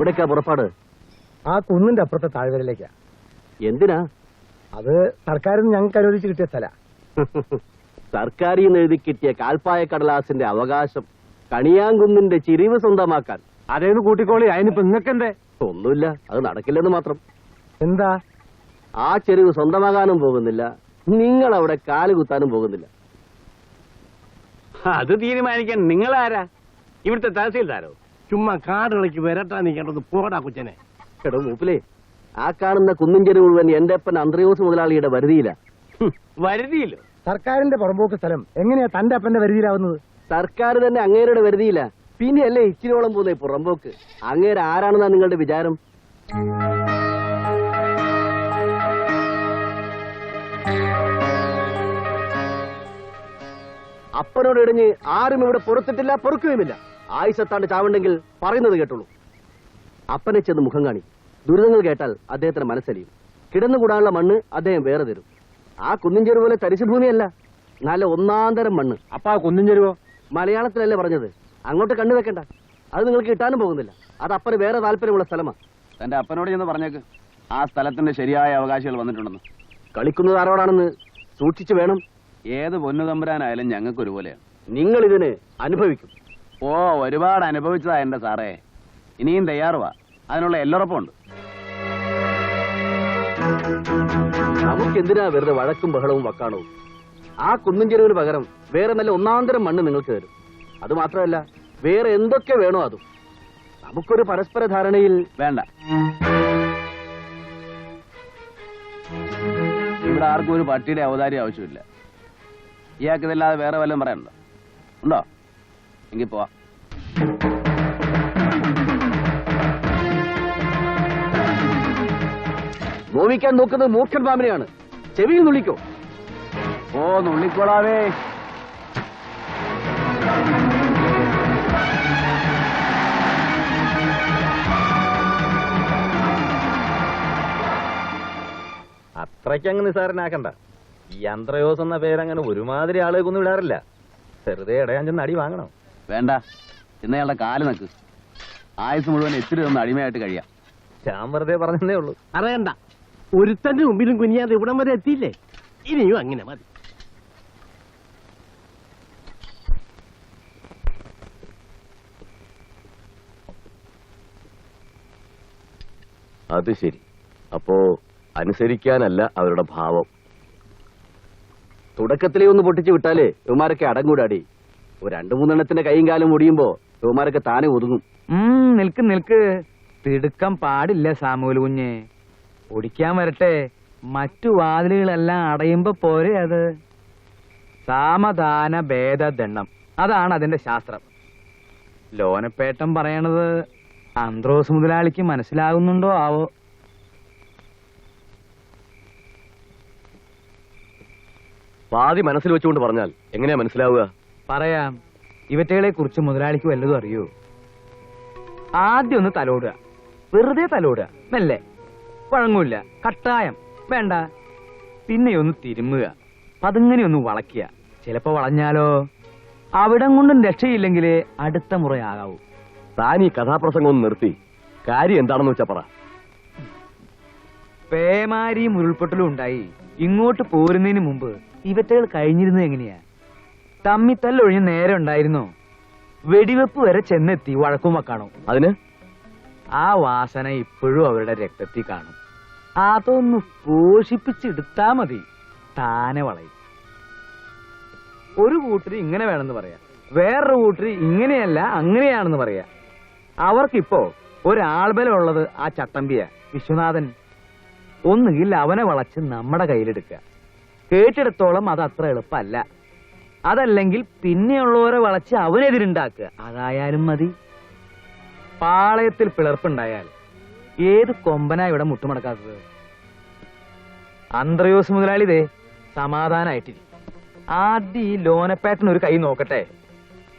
എവിടേക്കാ പുറപ്പാട്? ആ കുന്നിന്റെ അപ്പുറത്തെ താഴ്വരയിലേക്കാ. എന്തിനാ? അത് സർക്കാരിൽ നിന്ന് ഞങ്ങൾക്ക് അനുവദിച്ച് കിട്ടിയ സ്ഥല. സർക്കാരിൽ നിന്ന് എഴുതി കിട്ടിയ കാൽപ്പായ കടലാസിന്റെ അവകാശം കണിയാങ്കുന്നിന്റെ ചിരിവ് സ്വന്തമാക്കാൻ. അതേന്ന് കൂട്ടിക്കോളി. അതിനിപ്പോ നിങ്ങൾക്കെന്തേ? ഒന്നുമില്ല, അത് നടക്കില്ലെന്ന് മാത്രം. എന്താ? ആ ചെരിവ് സ്വന്തമാകാനും പോകുന്നില്ല, നിങ്ങൾ അവിടെ കാലുകുത്താനും പോകുന്നില്ല. അത് തീരുമാനിക്കാൻ നിങ്ങളാരാ? ഇവിടുത്തെ തഹസീൽദാരോ? ചുമ്മാ കാടിളക്കി വരട്ടാ നീക്കേണ്ടത്. പോടാ കൊച്ചനെ. എടോ മൂപ്പിലേ, ആ കാണുന്ന കുന്നിൻ ചെരിവ് മുഴുവൻ എന്റെ അപ്പൻ അന്ത്രയോസ് മുതലാളിയുടെ വരുതിയില്ല. വരുതിയില്ലോ? സർക്കാരിന്റെ പുറമ്പോക്ക് സ്ഥലം എങ്ങനെയാ തന്റെ അപ്പന്റെ വരുതിയിലാവുന്നത്? സർക്കാർ തന്നെ അങ്ങേരുടെ വരുതിയില്ല, പിന്നെയല്ലേ ഇച്ചിരോളം പോകുന്ന പുറമ്പോക്ക്. അങ്ങേര് ആരാണെന്നാ നിങ്ങളുടെ വിചാരം? അപ്പനോട് ഇടിഞ്ഞ് ആരും ഇവിടെ പൊറുത്തിട്ടില്ല, പൊറുക്കുകയുമില്ല. ആയുസത്താണ്ട് ചാവുണ്ടെങ്കിൽ പറയുന്നത് കേട്ടുള്ളൂ. അപ്പനെ ചെന്ന് മുഖം കാണി. ദുരിതങ്ങൾ കേട്ടാൽ അദ്ദേഹത്തിന് മനസ്സലിയും. കിടന്നുകൂടാനുള്ള മണ്ണ് അദ്ദേഹം വേറെ തരും. ആ കുന്നിൻ ചെരുവ് പോലെ തരിശുഭൂമിയല്ല, നല്ല ഒന്നാന്തരം മണ്ണ്. അപ്പൊ ആ കുന്നിൻ ചെരുവോ? മലയാളത്തിലല്ലേ പറഞ്ഞത്, അങ്ങോട്ട് കണ്ണു വെക്കണ്ട. അത് നിങ്ങൾക്ക് കിട്ടാനും പോകുന്നില്ല. അത് അപ്പന് വേറെ താല്പര്യമുള്ള സ്ഥലമാണ്. തന്റെ അപ്പനോട് ചെന്ന് പറഞ്ഞേക്ക് ആ സ്ഥലത്തിന്റെ ശരിയായ അവകാശികൾ വന്നിട്ടുണ്ടെന്ന്. കളിക്കുന്നത് ആരോടാണെന്ന് സൂക്ഷിച്ചു വേണം. ഏത് പൊന്നു തമ്പുരാനായാലും ഞങ്ങൾക്ക് ഒരുപോലെയാണ്. നിങ്ങൾ ഇതിന് അനുഭവിക്കും. ഓ, ഒരുപാട് അനുഭവിച്ചതാ എന്റെ സാറേ. ഇനിയും തയ്യാറുവാ, അതിനുള്ള എല്ലുറപ്പുണ്ട്. നമുക്കെന്തിനാ വെറുതെ വഴക്കും ബഹളവും വക്കാണവും? ആ കുന്നിൻ ചെരുവിന് പകരം വേറെ നല്ല ഒന്നാന്തരം മണ്ണ് നിങ്ങൾക്ക് തരും. അത് മാത്രമല്ല, വേറെ എന്തൊക്കെ വേണോ അതും. നമുക്കൊരു പരസ്പര ധാരണയിൽ വേണ്ട. ഇവിടെ ആർക്കും ഒരു പട്ടിയുടെ ഔദാര്യം ആവശ്യമില്ല. ഇയാൾക്ക് ഇതല്ലാതെ വേറെ വല്ലതും പറയാനുണ്ടോ? ഉണ്ടോ? എങ്കിൽ പോവാ. നോവിക്കാൻ നോക്കുന്നത് മൂർഖൻ പാമ്പിനെയാണ്. ചെവിയിൽ നുള്ളിക്കോ. ഓ, നുള്ളിക്കോളാവേ. അത്രയ്ക്കങ്ങ് നിസാരനാക്കണ്ട. ഈ അന്ത്രയോസ് എന്ന പേരങ്ങനെ ഒരുമാതിരി ആളുകൾക്കൊന്നും വിടാറില്ല. വെറുതെ ഇടയാൻ ചെന്ന് അടി വാങ്ങണം. വേണ്ട, ഇന്നയാളുടെ കാല് നക്ക്. ആയുസ് മുഴുവൻ എത്തിരി നിന്ന് അടിമയായിട്ട് കഴിയാം. ഞാൻ വെറുതെ പറഞ്ഞതേ ഉള്ളൂ. അറിയണ്ട, ഒരുത്തന്റെ മുമ്പിലും കുനിയാതെ ഇവിടം വരെ എത്തിയില്ലേ? ഇനിയും അങ്ങനെ മതി. അത് ശരി. അപ്പോ അനുസരിക്കാനല്ല അവരുടെ ഭാവം. തുടക്കത്തിലേ ഒന്ന് പൊട്ടിച്ചു വിട്ടാലേ ഇവമാരൊക്കെ അടങ്ങൂടാടി. ഒരു 2-3 കൈയും കാലും ഒടിയുമ്പോ ഇവമാരൊക്കെ താനെ ഒതുങ്ങും. നിൽക്ക് നിൽക്ക്, തിടുക്കം പാടില്ല സാമൂൽ കുഞ്ഞ്. ഒടിക്കാൻ വരട്ടെ, മറ്റു വാതിലുകളെല്ലാം അടയുമ്പോ പോരെ അത്. സാമധാന ഭേദദണ്ഡം, അതാണ് അതിന്റെ ശാസ്ത്രം. ലോനപ്പേട്ടൻ പറയണത് അന്ത്രോസ് മുതലാളിക്ക് മനസ്സിലാകുന്നുണ്ടോ ആവോ? പാതി മനസ്സിൽ വെച്ചുകൊണ്ട് പറഞ്ഞാൽ എങ്ങനെയാ മനസ്സിലാവുക? പറയാം. ഇവറ്റകളെ കുറിച്ച് മുതലാളിക്ക് വല്ലതും അറിയൂ? ആദ്യം ഒന്ന് തലോടുക, വെറുതെ തലോടുക, മെല്ലെ. വഴങ്ങൂല്ല, കട്ടായം വേണ്ട. പിന്നെ ഒന്ന് തിരുമ്മുക, പതുങ്ങനെ ഒന്ന് വളയ്ക്കുക. ചിലപ്പോ വളഞ്ഞാലോ അവിടം കൊണ്ടും രക്ഷയില്ലെങ്കിൽ അടുത്ത മുറയാകാവൂ. താൻ ഈ കഥാപ്രസംഗം ഒന്ന് നിർത്തി കാര്യം എന്താണെന്ന് വെച്ചാ പറ. പേമാരിയും ഉരുൾപൊട്ടലും ഉണ്ടായി ഇങ്ങോട്ട് പോരുന്നതിന് മുമ്പ് ഇവറ്റകൾ കഴിഞ്ഞിരുന്നത് എങ്ങനെയാ? തമ്മിത്തല്ലൊഴിഞ്ഞ് നേരെ ഉണ്ടായിരുന്നോ? വെടിവെപ്പ് വരെ ചെന്നെത്തി വഴക്കും വക്കാണോ? അതിന് ആ വാസന ഇപ്പോഴും അവരുടെ രക്തത്തിൽ കാണും. അതൊന്ന് പോഷിപ്പിച്ചെടുത്താ മതി, താനെ വളയും. ഒരു കൂട്ടര് ഇങ്ങനെ വേണമെന്ന് പറയാ, വേറൊരു കൂട്ടര് ഇങ്ങനെയല്ല അങ്ങനെയാണെന്ന് പറയാ. അവർക്കിപ്പോ ഒരാൾബലം ഉള്ളത് ആ ചട്ടമ്പിയ വിശ്വനാഥൻ. ഒന്നുകിൽ അവനെ വളച്ച് നമ്മുടെ കയ്യിലെടുക്കുക. കേട്ടിടത്തോളം അത് അത്ര എളുപ്പമല്ല. അതല്ലെങ്കിൽ പിന്നെയുള്ളവരെ വളച്ച് അവനെതിരുണ്ടാക്കുക. അതായാലും മതി. പാളയത്തിൽ പിളർപ്പുണ്ടായാൽ ഏത് കൊമ്പനാ ഇവിടെ മുട്ടുമടക്കാത്തത്? അന്ത്രയോസ് മുതലാളി ദേ സമാധാനായിട്ടിരിക്കും. ആദ്യം ഈ ലോനപ്പേട്ടൻ ഒരു കൈ നോക്കട്ടെ.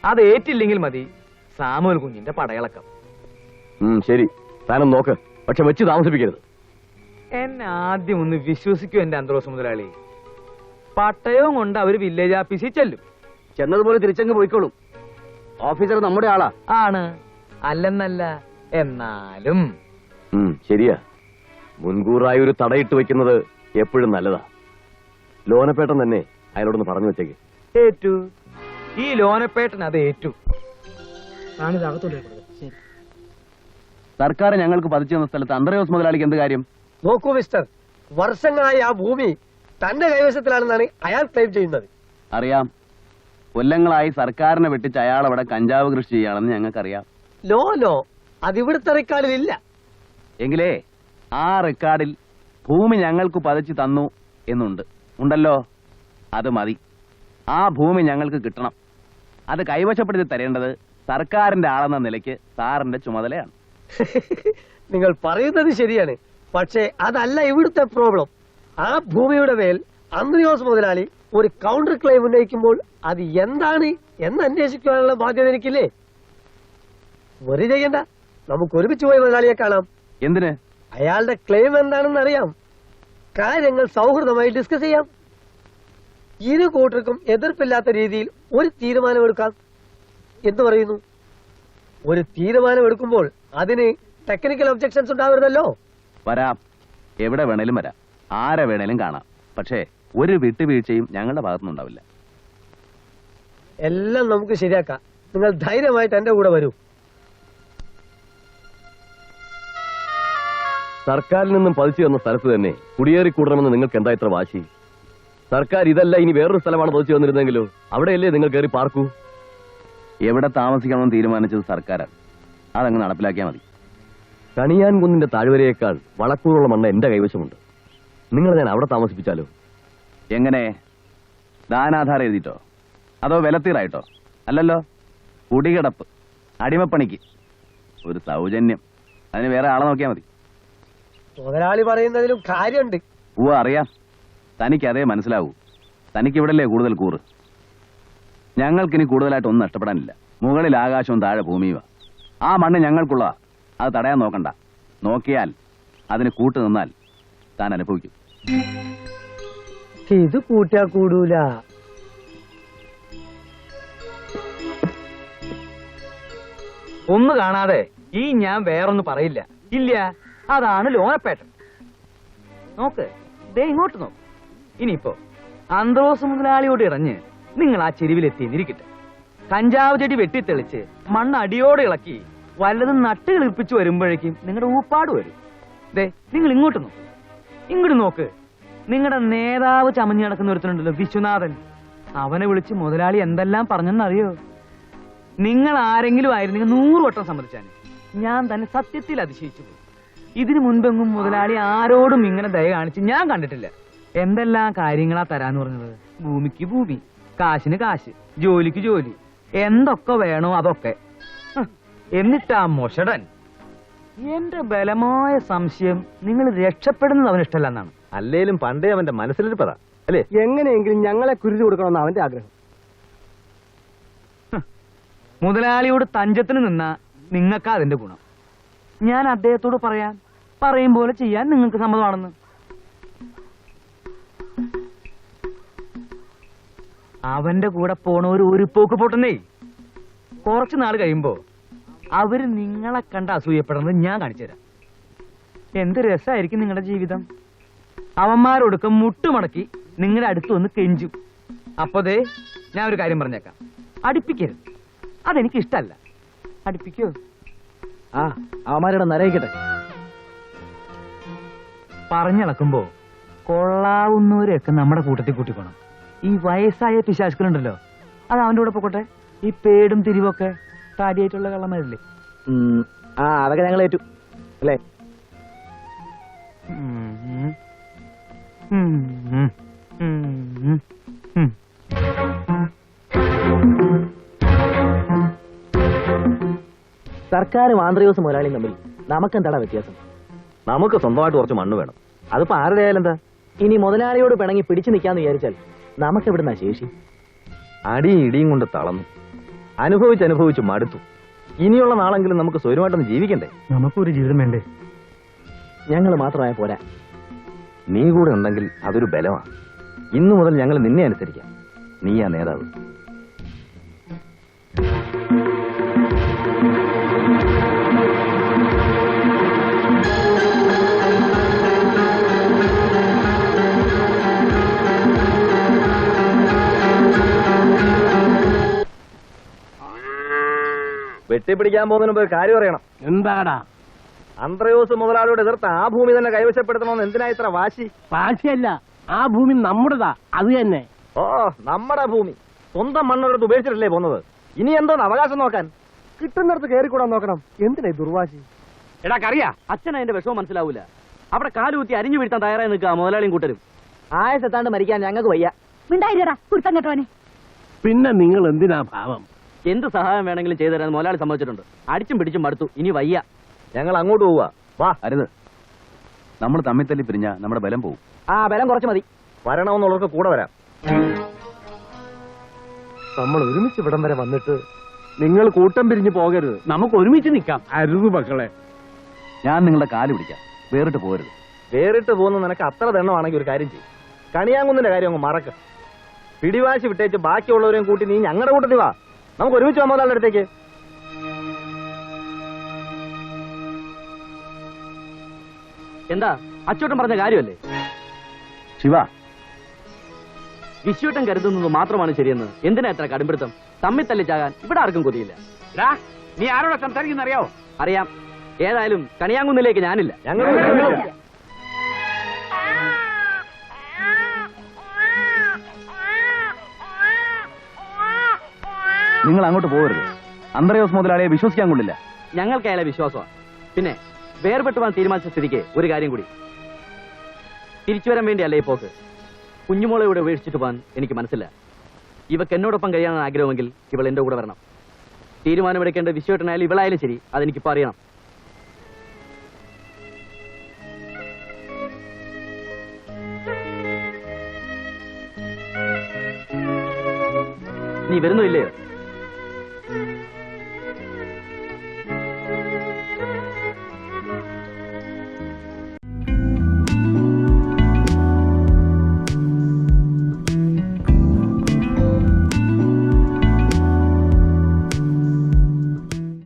അത് ഏറ്റില്ലെങ്കിൽ മതി സാമുവൽ കുഞ്ഞിന്റെ പടയിളക്കം. ശരി, താനും നോക്ക്, പക്ഷെ വെച്ച് താമസിപ്പിക്കരുത്. എന്നെ ആദ്യം ഒന്ന് വിശ്വസിക്കൂ എന്റെ അന്ത്രോസ് മുതലാളി. പട്ടയവും കൊണ്ട് അവര് വില്ലേജ് ഓഫീസിൽ ചെല്ലും. ചെന്നതുപോലെ തിരിച്ചങ്ങ് പോയിക്കോളും. ഓഫീസർ നമ്മുടെ ആളാ. ആണ്, അല്ലെന്നല്ല. എന്നാലും ശരിയാ. മുൻകൂറായി ഒരു തടയിട്ട് വെക്കുന്നത് എപ്പോഴും നല്ലതാ. ലോനപ്പേട്ടൻ തന്നെ അയാളോടൊന്ന് പറഞ്ഞു വെച്ചേക്ക്. ഏറ്റു. ഈ ലോനപ്പേട്ടൻ അത് ഏറ്റു. സർക്കാർ ഞങ്ങൾക്ക് പതിച്ചു തന്ന സ്ഥലത്ത് അന്ത്രയോസ് മുതലാളിക്ക് എന്ത് കാര്യം? നോക്കൂ മിസ്റ്റർ, വർഷങ്ങളായി ആ ഭൂമി തന്റെ കൈവശത്തിലാണെന്നാണ് അയാൾ ക്ലെയിം ചെയ്യുന്നത്. അറിയാം. കൊല്ലങ്ങളായി സർക്കാരിനെ വെട്ടിച്ച് അയാൾ അവിടെ കഞ്ചാവ് കൃഷി ചെയ്യാണെന്ന് ഞങ്ങൾക്കറിയാം. നോ, അതിവിടുത്തെ റെക്കോർഡിലില്ല. എങ്കിലേ ആ റെക്കോർഡിൽ ഭൂമി ഞങ്ങൾക്ക് പതിച്ചു തന്നു ഉണ്ടല്ലോ. അത് മതി. ആ ഭൂമി ഞങ്ങൾക്ക് കിട്ടണം. അത് കൈവശപ്പെടുത്തി തരേണ്ടത് സർക്കാരിന്റെ ആളെന്ന നിലയ്ക്ക് സാറിന്റെ ചുമതലയാണ്. നിങ്ങൾ പറയുന്നത് ശരിയാണ്, പക്ഷേ അതല്ല ഇവിടുത്തെ പ്രോബ്ലം. ആ ഭൂമിയുടെ മേൽ അന്ത്രയോസ് മുതലാളി ഒരു കൗണ്ടർ ക്ലെയിം ഉന്നയിക്കുമ്പോൾ അത് എന്താണ് എന്ന് അന്വേഷിക്കാനുള്ള ബാധ്യത എനിക്കില്ലേ? വെറി ചെയ്യണ്ട, നമുക്ക് ഒരുമിച്ച് പോയി മുതലാളിയെ കാണാം. എന്തിന്? അയാളുടെ ക്ലെയിം എന്താണെന്ന് അറിയാം. കാര്യങ്ങൾ സൗഹൃദമായി ഡിസ്കസ് ചെയ്യാം. ഇരു കൂട്ടർക്കും എതിർപ്പില്ലാത്ത രീതിയിൽ ഒരു തീരുമാനമെടുക്കാം. എന്തു പറയുന്നു? ഒരു തീരുമാനമെടുക്കുമ്പോൾ അതിന് ടെക്നിക്കൽ ഒബ്ജക്ഷൻസ് ഉണ്ടാവരുതല്ലോ. വരാം. എവിടെ വേണേലും വരാം, ആരെ വേണേലും കാണാം. പക്ഷേ ഒരു വിട്ടുവീഴ്ചയും ഞങ്ങളുടെ ഭാഗത്തുനിന്നുണ്ടാവില്ല. എല്ലാം നമുക്ക് ശരിയാക്കാം. നിങ്ങൾ ധൈര്യമായിട്ട് എന്റെ കൂടെ വരൂ. സർക്കാരിൽ നിന്നും പതിച്ചു തന്ന സ്ഥലത്ത് തന്നെ കുടിയേറി കൂടണമെന്ന് നിങ്ങൾക്ക് എന്താ ഇത്ര വാശി? സർക്കാർ ഇതല്ല ഇനി വേറൊരു സ്ഥലമാണ് പതിച്ചു തന്നിരുന്നെങ്കിലോ അവിടെയല്ലേ നിങ്ങൾ കയറി പാർക്കൂ? എവിടെ താമസിക്കണമെന്ന് തീരുമാനിച്ചത് സർക്കാരാണ്. അതങ്ങ് നടപ്പിലാക്കിയാൽ മതി. കണിയാൻ കുന്നിന്റെ താഴ്വരയേക്കാൾ വളക്കൂറുള്ള മണ്ണ് എന്റെ കൈവശമുണ്ട്. നിങ്ങൾ ഞാൻ അവിടെ താമസിപ്പിച്ചാലോ? എങ്ങനെ? ദാനാധാരം എഴുതിയിട്ടോ അതോ വിലത്തീറായിട്ടോ? അല്ലല്ലോ, കുടികിടപ്പ്, അടിമപ്പണിക്ക് ഒരു സൗജന്യം. അതിന് വേറെ ആളെ നോക്കിയാൽ മതി. മുതലാളി പറയുന്നതിലും കാര്യമുണ്ട്. അറിയാം. തനിക്ക് അതേ മനസ്സിലാവൂ. തനിക്ക് ഇവിടല്ലേ കൂടുതൽ കൂറ്. ഞങ്ങൾക്കിനി കൂടുതലായിട്ടൊന്നും നഷ്ടപ്പെടാനില്ല. മുകളിൽ ആകാശവും താഴെ ഭൂമിയുമാ. ആ മണ്ണ് ഞങ്ങൾക്കുള്ള. അത് തടയാൻ നോക്കണ്ട. നോക്കിയാൽ അതിന് കൂട്ടു നിന്നാൽ താൻ അനുഭവിക്കും. ഇത് കൂട്ടാ കൂടൂല. ഒന്ന് കാണാതെ ഈ ഞാൻ വേറൊന്നും പറയില്ല. ഇല്ല, അതാണ് ലോനപ്പേട്ടൻ. നോക്ക്, ദേ ഇങ്ങോട്ട് നോക്ക്. ഇനിയിപ്പോ അന്ത്രോസ് മുതലാളിയോട് ഇറഞ്ഞ് നിങ്ങൾ ആ ചെരുവിലെത്തിയിരിക്കട്ടെ. കഞ്ചാവ് ചെടി വെട്ടിത്തെളിച്ച് മണ്ണ് അടിയോടെ ഇളക്കി വല്ലതും നട്ട് കിളിർപ്പിച്ചു വരുമ്പോഴേക്കും നിങ്ങളുടെ ഊപ്പാട് വരും. ദേ നിങ്ങൾ ഇങ്ങോട്ട് നോക്ക്, ഇങ്ങോട്ട് നോക്ക്. നിങ്ങളുടെ നേതാവ് ചമഞ്ഞു നടക്കുന്ന ഒരുത്തനുണ്ടല്ലോ, വിശ്വനാഥൻ. അവനെ വിളിച്ച് മുതലാളി എന്തെല്ലാം പറഞ്ഞെന്നറിയോ? നിങ്ങൾ ആരെങ്കിലും ആയിരുന്നെങ്കിൽ 100 വട്ടം സമ്മതിച്ചാണ്. ഞാൻ തന്നെ സത്യത്തിൽ അതിശയിച്ചു പോയി. ഇതിനു മുൻപെങ്ങും മുതലാളി ആരോടും ഇങ്ങനെ ദയ കാണിച്ച് ഞാൻ കണ്ടിട്ടില്ല. എന്തെല്ലാം കാര്യങ്ങളാ തരാന്ന് പറഞ്ഞത്. ഭൂമിക്ക് ഭൂമി, കാശിന് കാശ്, ജോലിക്ക് ജോലി, എന്തൊക്കെ വേണോ അതൊക്കെ. എന്നിട്ടാ മൊഷടൻ. എന്റെ ബലമായ സംശയം നിങ്ങൾ രക്ഷപ്പെടുന്നത് അവന് ഇഷ്ടമല്ലെന്നാണ്. അല്ലേലും പണ്ടേ അവന്റെ മനസ്സിലിരിപ്പതാ അല്ലേ? എങ്ങനെയെങ്കിലും ഞങ്ങളെ കുരുതി കൊടുക്കണമെന്ന് അവന്റെ ആഗ്രഹം. മുതലാളിയോട് തഞ്ചത്തിന് നിന്നാ നിങ്ങൾക്കാ അതിന്റെ ഗുണം. ഞാൻ അദ്ദേഹത്തോട് പറയും പോലെ ചെയ്യാൻ നിങ്ങൾക്ക് സമ്മതമാണെന്ന്. അവന്റെ കൂടെ പോണവർ ഒരു പോക്ക് പോട്ടെന്നേ. കുറച്ചു നാൾ കഴിയുമ്പോ അവര് നിങ്ങളെ കണ്ട് അസൂയപ്പെടുന്നത് ഞാൻ കാണിച്ചു തരാം. എന്ത് രസമായിരിക്കും നിങ്ങളുടെ ജീവിതം. അവന്മാരൊടുക്കം മുട്ടുമടക്കി നിങ്ങളുടെ അടുത്ത് വന്ന് കെഞ്ചും. അപ്പോതേ ഞാൻ ഒരു കാര്യം പറഞ്ഞേക്കാം, അടുപ്പിക്കരുത്. അതെനിക്ക് ഇഷ്ടല്ല. അടുപ്പിക്കോ? അവന്മാരുടെ നരയിക്കട്ടെ. പറഞ്ഞിളക്കുമ്പോ കൊള്ളാവുന്നവരെയൊക്കെ നമ്മുടെ കൂട്ടത്തിൽ കൂട്ടിപ്പോണം. ഈ വയസ്സായ പിശാചുക്കളുണ്ടല്ലോ, അത് അവന്റെ കൂടെ പൊക്കോട്ടെ. ഈ പേടും തിരിവൊക്കെ താടിയായിട്ടുള്ള കള്ളന്മാരില്ലേ? അതൊക്കെ ഞങ്ങൾ ഏറ്റു അല്ലേ? സർക്കാരും ആന്ത്രയോസ് മുതലാളിയും തമ്മിൽ നമുക്കെന്താടാ വ്യത്യാസം? നമുക്ക് സ്വന്തമായിട്ട് കുറച്ച് മണ്ണ് വേണം. അതിപ്പോ ആരുടെ ആയാലും എന്താ? ഇനി മുതലാളിയോട് പിണങ്ങി പിടിച്ചു നിൽക്കാന്ന് വിചാരിച്ചാൽ നമുക്ക് എവിടുന്നാ ശേഷി? അടിയും ഇടിയും കൊണ്ട് തളർന്നു, അനുഭവിച്ച് മടുത്തു. ഇനിയുള്ള നാളെങ്കിലും നമുക്ക് സ്വയമായിട്ടൊന്ന് ജീവിക്കണ്ടേ? നമുക്കൊരു ജീവിതം വേണ്ടേ? ഞങ്ങൾ മാത്രമായ പോരാ. നീ കൂടെ ഉണ്ടെങ്കിൽ അതൊരു ബലമാണ്. ഇന്നു മുതൽ ഞങ്ങൾ നിന്നെ അനുസരിക്കാം. നീയാ നേതാവ്. വെട്ടിപ്പിടിക്കാൻ പോകുന്നതിന് മുമ്പ് ഒരു കാര്യം അറിയണം. എന്താടാ? അന്ത്രയോസ് മുതലാളിയോട് എതിർത്ത് ആ ഭൂമി തന്നെ കൈവശപ്പെടുത്തണമെന്ന് എന്തിനാ ഇത്ര വാശി? വാശിയല്ല, ആ ഭൂമി നമ്മുടെതാ. അത് തന്നെ. ഓ, നമ്മുടെ ഭൂമി സ്വന്തം മണ്ണൊരിടത്ത് ഉപേക്ഷിച്ചിട്ടല്ലേ പോകുന്നത്. ഇനി എന്തോന്ന് അവകാശം നോക്കാൻ? കിട്ടുന്നിടത്ത് കയറിക്കൂടാൻ നോക്കണം. എന്തിനാ ദുർവാശി? എടാ കറിയാ, അച്ഛൻ അതിന്റെ വിഷമം മനസ്സിലാവൂല. അവിടെ കാലുകുത്തി അരിഞ്ഞു വീഴ്ത്താൻ തയ്യാറായി നിൽക്കുക മുതലാളിയും കൂട്ടരും. ആയസത്താണ്ട് മരിക്കാൻ ഞങ്ങൾക്ക് വയ്യ. മിണ്ടായിരടാ കുരുത്തം കെട്ടവനെ. പിന്നെ നിങ്ങൾ എന്തിനാ ഭാവം? എന്ത് സഹായം വേണമെങ്കിലും ചെയ്തു തരാൻ മുതലാളി സമ്മതിച്ചിട്ടുണ്ട്. അടിച്ചും പിടിച്ചും മടുത്തു, ഇനി വയ്യ. ഞങ്ങൾ അങ്ങോട്ട് പോവാ. വാ. അരുത്, നമ്മൾ തമ്മിൽ തല്ലി പിരിഞ്ഞ നമ്മുടെ ബലം പോവും. ആ ബലം കുറച്ച് മതി. വരണമെന്നുള്ളവർക്ക് കൂടെ വരാം. നമ്മൾ ഒരുമിച്ച് ഇവിടം വരെ വന്നിട്ട് നിങ്ങൾ കൂട്ടം പിരിഞ്ഞു പോകരുത്. നമുക്ക് ഒരുമിച്ച് നിൽക്കാം. അരുത് മക്കളെ. ഞാൻ നിങ്ങളുടെ കാല് പിടിക്കാം, വേറിട്ട് പോകരുത്. വേറിട്ട് പോകുന്ന നിനക്ക് അത്ര ദണ്ണമാണെങ്കിൽ ഒരു കാര്യം ചെയ്യും. കണിയാങ്കുന്നിന്റെ കാര്യം അങ്ങ് മറക്ക. പിടിവാശി വിട്ടേച്ച് ബാക്കിയുള്ളവരെയും കൂട്ടി നീ ഞങ്ങളുടെ കൂട്ടത്തിൽ വാ. നമുക്ക് ഒരുമിച്ച് വാ മുതലാളിയുടെ അടുത്തേക്ക്. എന്താ അച്ചോട്ടൻ പറഞ്ഞ കാര്യമല്ലേ? ശിവ, വിശ്വട്ടൻ കരുതുന്നത് മാത്രമാണ് ശരിയെന്ന് എന്തിനാ എത്ര കടുംപിടുത്തം? തമ്മിൽ തല്ലിച്ചാകാൻ ഇവിടെ ആർക്കും കൊതിയില്ല. നീ ആരോടാ സംസാരിക്കുന്ന അറിയാവോ? അറിയാം. ഏതായാലും കണിയാങ്കുന്നിലേക്ക് ഞാനില്ല. ഞങ്ങൾ നിങ്ങൾ അങ്ങോട്ട് പോകരുത്. അന്ത്രയോസ് മുതലാളിയെ വിശ്വസിക്കാൻ കൊള്ളില്ല. ഞങ്ങൾക്ക് അയാളെ വിശ്വാസമാണ്. പിന്നെ വേർപെട്ടു പോകാൻ തീരുമാനിച്ച സ്ഥിതിക്ക് ഒരു കാര്യം കൂടി. തിരിച്ചു വരാൻ വേണ്ടിയല്ല ഈ പോക്ക്. കുഞ്ഞുമോളെ ഇവിടെ ഉപേക്ഷിച്ചിട്ട് പോകാൻ എനിക്ക് മനസ്സില്ല. ഇവക്ക് എന്നോടൊപ്പം കഴിയാനാണ് ആഗ്രഹമെങ്കിൽ ഇവൾ എന്റെ കൂടെ വരണം. തീരുമാനമെടുക്കേണ്ട വിശ്വട്ടനായാലും ഇവളായാലും ശരി, അതെനിക്കിപ്പോ അറിയണം. നീ വരുന്നില്ലയോ?